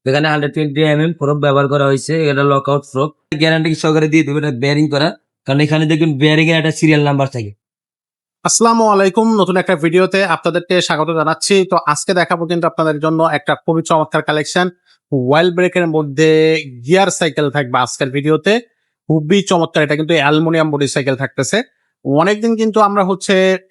এখানে 120 ফোরক ব্যবহার করা হয়েছে। এটা লকআউট ফোরক, গ্যারান্টি সহকারে দিয়ে দেবে। এটা বেয়ারিং করা, কারণ এখানে দেখবেন বেয়ারিং এর একটা সিরিয়াল নাম্বার থাকে। আসসালামু আলাইকুম, নতুন একটা ভিডিওতে আপনাদেরকে স্বাগত জানাচ্ছি। তো আজকে দেখাবো কিন্তু আপনাদের জন্য একটা খুবই চমৎকার কালেকশন, ওয়াইল ব্রেকের মধ্যে গিয়ার সাইকেল থাকবে আজকের ভিডিওতে। খুবই চমৎকার, এটা কিন্তু অ্যালুমিনিয়াম বডি সাইকেল থাকতেছে। অনেকদিন কিন্তু আমরা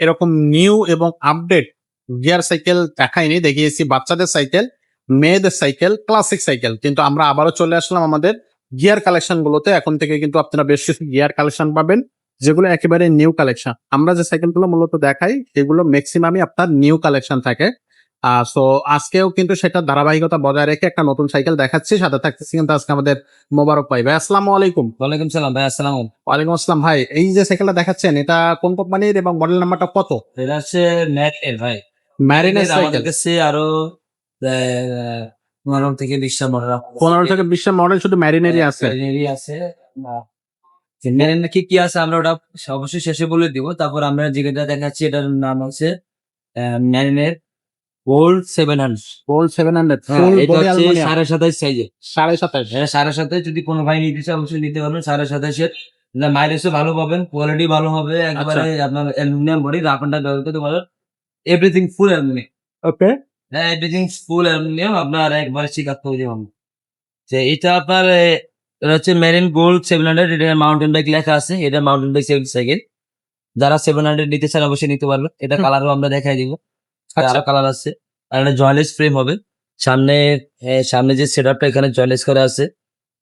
এরকম নিউ এবং আপডেট গিয়ার সাইকেল দেখাইনি, দেখিয়েছি বাচ্চাদের সাইকেল, মেয়েদের সাইকেল, ক্লাসিক সাইকেল, কিন্তু আমরা আবারও চলে আসলাম আমাদের গিয়ার কালেকশন গুলোতে। এখন থেকে কিন্তু আপনারা বেশ কিছু গিয়ার কালেকশন পাবেন যেগুলো একেবারে নিউ কালেকশন। আমরা যে সাইকেলগুলো মূলত দেখাই সেগুলো ম্যাক্সিমামই আপনার নিউ কালেকশন থাকে। সো আজকেও কিন্তু সেটা ধারাবাহিকতা বজায় রেখে একটা নতুন সাইকেল দেখাচ্ছি, সাথে থাকতেছি কিন্তু আজকে আমাদের মোবারক ভাই। ভাই আসসালামু আলাইকুম। ওয়ালাইকুম সালাম ভাই। আসসালাম। ওয়ালাইকুম আসসালাম ভাই। এই যে সাইকেলটা দেখাচ্ছেন এটা কোন কোম্পানির এবং মডেল নাম্বারটা কত? এটা হচ্ছে ম্যারিনের ভাই। ম্যারিনের আমাদের সাইকেল। কাছে আরো 15 থেকে 20টা মডেল 15 থেকে 20টা মডেল শুধু ম্যারিনেরই আছে। আছে। ম্যারিনের কি কি আছে আমরা ওটা অবশ্যই শেষে বলে দিব। তারপর আমরা যেটা দেখাচ্ছি এটার নাম হচ্ছে ম্যারিনের গোল্ড 700। গোল্ড 700 হ্যাঁ, ফুল এটা বডি হচ্ছে অ্যালুমিনিয়াম 27.5 সাইজে। 27.5। এটা 27.5 যদি কোনো ভাই নিতে চায় অবশ্যই নিতে পারবেন। 27.5 এর মাইলেজও ভালো পাবেন, কোয়ালিটি ভালো হবে। একবারে আপনার aluminium body, rough and tough ব্যবহার করতে পারবেন। Everything full aluminium. ওকে। হ্যাঁ, এভরিথিং ফুল অ্যালুমিনিয়াম। আপনার একবারে শিকার হয়ে যাবেন। যে এটা আপনার এটা হচ্ছে মেরিন গোল্ড 700। এটা মাউন্টেন বাইক লেখা আছে। এটা মাউন্টেন বাইক সাইকেল। যারা 700 নিতে চান অবশ্যই নিতে পারবেন। এটা কালারও আমরা দেখাই দিব। আরো কালার আছে। আর এটা জয়েলেস ফ্রেম হবে। সামনে সামনে যে সেটআপটা এখানে জয়েলেস করা আছে।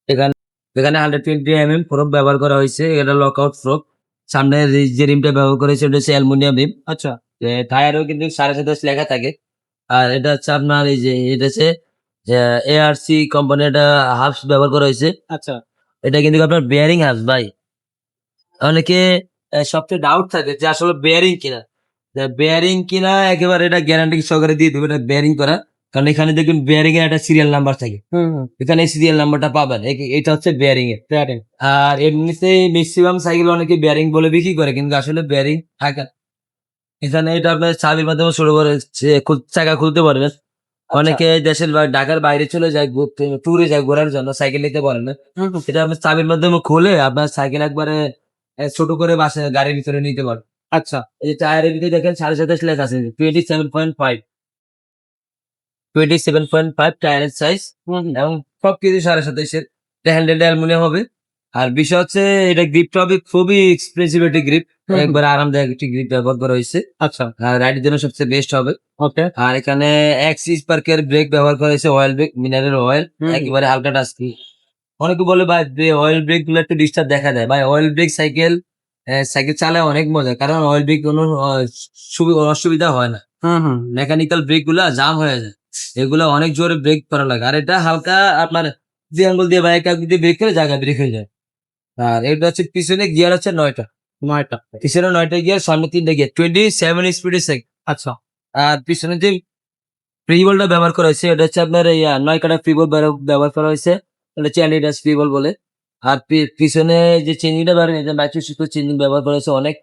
এখানে এখানে 120 ফোরক ব্যবহার করা হয়েছে। এটা লকআউট ফোরক। সামনে যে রিমটা ব্যবহার করেছে এটা হচ্ছে অ্যালুমিনিয়াম রিম। আচ্ছা। টায়ারও কিন্তু 27.5 লেখা থাকে। আর এটা হচ্ছে আপনার এই যে এটা হচ্ছে এআরসি কোম্পানি, এটা হাবস ব্যবহার করা হয়েছে। আচ্ছা। এটা কিন্তু আপনার বেয়ারিং হাবস ভাই। অনেকে সবচেয়ে ডাউট থাকে যে আসলে বেয়ারিং কিনা। বেয়ারিং কিনা একেবারে এটা গ্যারান্টি সহকারে দিয়ে দেবে। এটা বেয়ারিং করা, কারণ এখানে দেখবেন বেয়ারিং এর একটা সিরিয়াল নাম্বার থাকে। এখানে সিরিয়াল নাম্বারটা পাবেন। এটা হচ্ছে বেয়ারিং এর। আর এমনিতে ম্যাক্সিমাম সাইকেল অনেকে বেয়ারিং বলে বিক্রি করে, কিন্তু আসলে বেয়ারিং থাকে না। এখানে এটা আপনার চাবির মাধ্যমে শুরু করে চাকা খুলতে পারবেন। অনেকে দেশের ঢাকার বাইরে চলে যায় ঘুরতে, ট্যুরে যায় ঘোরার জন্য, সাইকেল নিতে পারেন না। এটা আপনি চাবির মাধ্যমে খুলে আপনার সাইকেল একবারে ছোট করে বাসে গাড়ির ভিতরে নিতে পারেন। আচ্ছা। এই যে টায়ারের ভিতরে দেখেন 27.5 লেখা আছে। 27.5 টায়ারের সাইজ এবং সবকিছু 27.5-এর। হ্যান্ডেলটা অ্যালুমিনিয়াম হবে। আর বিষয় হচ্ছে এটা গ্রিপটা হবে খুবই এক্সপেন্সিভ একটি গ্রিপ। একবার আরামদায়ক একটি গ্রিপ ব্যবহার করা হয়েছে। আচ্ছা। আর রাইডের জন্য সবচেয়ে বেস্ট হবে। ওকে। আর এখানে এক্সিস পার্কের ব্রেক ব্যবহার করা হয়েছে, অয়েল ব্রেক, মিনারেল অয়েল, একেবারে হালকা টাস্কি। অনেকে বলে ভাই অয়েল ব্রেক গুলো একটু ডিস্টার্ব দেখা দেয়। ভাই অয়েল ব্রেক সাইকেল সাইকেল চালায় অনেক মজা, কারণ অয়েল ব্রেক কোনো অসুবিধা হয় না। মেকানিক্যাল ব্রেক গুলা জাম হয়ে যায়, এগুলো অনেক জোরে ব্রেক করা লাগে। আর এটা হালকা আপনার 2 আঙ্গুল দিয়ে বা 1 আঙ্গুল দিয়ে ব্রেক করে জায়গা ব্রেক হয়ে যায়। আর এটা হচ্ছে পিছনে গিয়ার হচ্ছে 9টা। পিছনে 9টা গিয়ার, সামনে 3টা গিয়ার, 27 স্পিডের সাইকেল। আচ্ছা। আর পিছনে যে ফ্রি বলটা ব্যবহার করা হয়েছে এটা হচ্ছে আপনার এই 9 কাটা ফ্রি বল ব্যবহার করা হয়েছে। এটা হচ্ছে অ্যাডিডাস ফ্রি বল বলে। আর পিছনে যে চেঞ্জিংটা ব্যবহার হয়েছে মাইক্রো সুপার চেঞ্জিং ব্যবহার করা হয়েছে। অনেক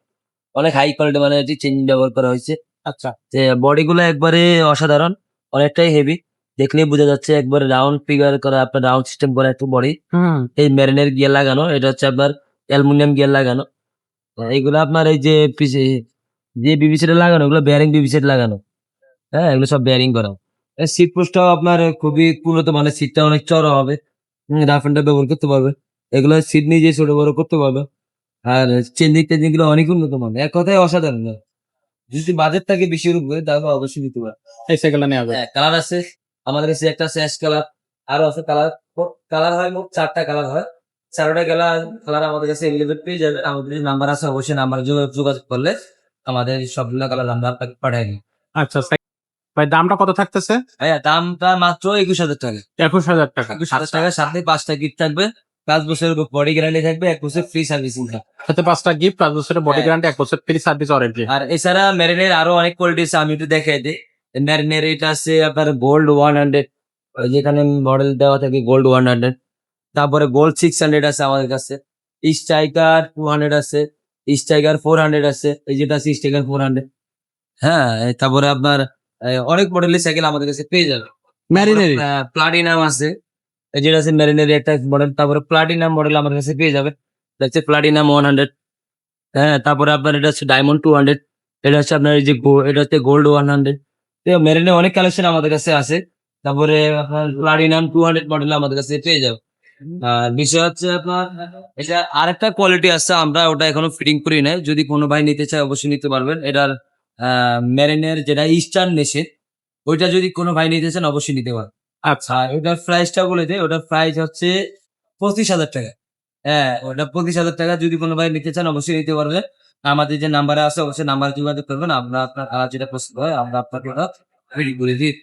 অনেক হাই কোয়ালিটি মানে যে চেঞ্জিং ব্যবহার করা হয়েছে। আচ্ছা। যে বডি গুলো একবারে অসাধারণ, অনেকটাই হেভি। দেখলেই বোঝা যাচ্ছে একবারে রাউন্ড ফিগার করা, আপনার রাউন্ড সিস্টেম করা একটু বডি। এই মেরিনের গিয়ার লাগানো, এটা হচ্ছে আপনার অ্যালুমিনিয়াম গিয়ার লাগানো। এইগুলো আপনার এই যে যে বিবিসিটা লাগানো, এগুলো বেয়ারিং বিবিসিট লাগানো। হ্যাঁ, এগুলো সব বেয়ারিং করা। সিট পোস্টটাও আপনার খুবই উন্নত মানের, সিটটা অনেক চড়া হবে। রাফ এন্ড টাফ ব্যবহার করতে পারবে। এগুলো সিট নিজে ছোট বড় করতে পারবে। আর চেঞ্জিং টেঞ্জিং গুলো অনেক উন্নত মানের, এক কথায় অসাধারণ। যদি বাজেট থাকে বেশির উপরে তাহলে অবশ্যই নিতে পারে। এই সাইকেলটা নেওয়া যায়। হ্যাঁ, কালার আছে আমাদের কাছে। একটা আছে অ্যাশ কালার, আরো আছে কালার। কালার হয় মোট 4টা কালার হয়। 4টা কালার আমাদের কাছে এভেলেবেল পেয়ে যাবে। আমাদের যে নাম্বার আছে অবশ্যই নাম্বার যোগাযোগ করলে আমাদের সবগুলো কালার আমরা আপনাকে পাঠিয়ে দিই। আচ্ছা ভাই, দামটা কত থাকতেছে? ভাইয়া দামটা মাত্র 21,000 টাকা। 21,000 টাকা। 21,000 টাকা, সাথে 5টা গিফট থাকবে। 5 বছরের বডি গ্যারান্টি থাকবে, 1 বছর ফ্রি সার্ভিসিং থাকবে। সাথে 5টা গিফট, 5 বছরের বডি হ্যাঁ। গ্যারান্টি, 1 বছর ফ্রি সার্ভিস ওয়ারেন্টি। আর এছাড়া মেরিনের আরো অনেক কোয়ালিটি আছে, আমি একটু দেখাই দিই। মেরিনের এটা আছে আপনার গোল্ড 100, যেখানে মডেল দেওয়া থাকে গোল্ড 100। তারপরে গোল্ড 600 আছে আমাদের কাছে। স্ট্রাইকার 200 আছে, স্ট্রাইকার 400 আছে। এই যেটা আছে স্ট্রাইকার 400। হ্যাঁ, তারপরে আপনার অনেক মডেলের সাইকেল আমাদের কাছে পেয়ে যাবে। ম্যারিনারি প্লাটিনাম আছে, এই যেটা আছে ম্যারিনারি একটা মডেল। তারপরে প্লাটিনাম মডেল আমার কাছে পেয়ে যাবেন, এটা হচ্ছে প্লাটিনাম 100। হ্যাঁ, তারপরে আপনার এটা হচ্ছে ডায়মন্ড 200, এটা হচ্ছে আপনার এই যে এটা হচ্ছে গোল্ড 100। মেরিনে অনেক কালেকশন আমাদের কাছে আছে। তারপরে আপনার প্লাটিনাম 200 মডেল আমাদের কাছে পেয়ে যাবে। আর বিষয় হচ্ছে আপনার এটা আরেকটা কোয়ালিটি আছে, আমরা ওটা এখনো ফিটিং করি নাই, যদি কোনো ভাই নিতে চায় অবশ্যই নিতে পারবেন। এটার মেরিনের যেটা ইস্টার্ন মেশিন, ওইটা যদি কোনো ভাই নিতে চান অবশ্যই নিতে পারবেন। আচ্ছা আর ওটার প্রাইসটা বলে দেয়, ওটার প্রাইস হচ্ছে 25,000 টাকা। হ্যাঁ, ওটা 25,000 টাকা, যদি কোনো ভাই নিতে চান অবশ্যই নিতে পারবে। আমাদের যে নাম্বারে আছে অবশ্যই নাম্বার যোগাযোগ করবেন, আমরা আপনার যেটা পছন্দ হয় আমরা আপনাকে ওটা রেডি করে দিই।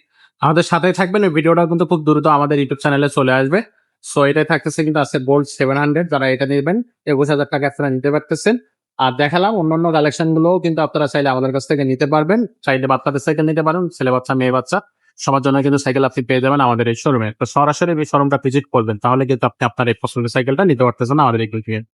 আমাদের সাথে থাকবেন, এই ভিডিওটা কিন্তু খুব দ্রুত আমাদের ইউটিউব চ্যানেলে চলে আসবে। সো এটাই থাকতেছে কিন্তু আছে গোল্ড 700, যারা এটা নেবেন 21,000 টাকা আপনারা নিতে পারতেছেন। আর দেখালাম অন্যান্য কালেকশন গুলোও কিন্তু আপনারা চাইলে আমাদের কাছ থেকে নিতে পারবেন, চাইলে বাচ্চাদের সাইকেল নিতে পারেন, ছেলে বাচ্চা মেয়ে বাচ্চা সবার জন্য কিন্তু সাইকেল আপনি পেয়ে যাবেন আমাদের এই শোরুমে। তো সরাসরি এই শোরুমটা ভিজিট করবেন, তাহলে কিন্তু আপনি আপনার এই পছন্দের সাইকেলটা নিতে পারতেছেন আমাদের এই থেকে।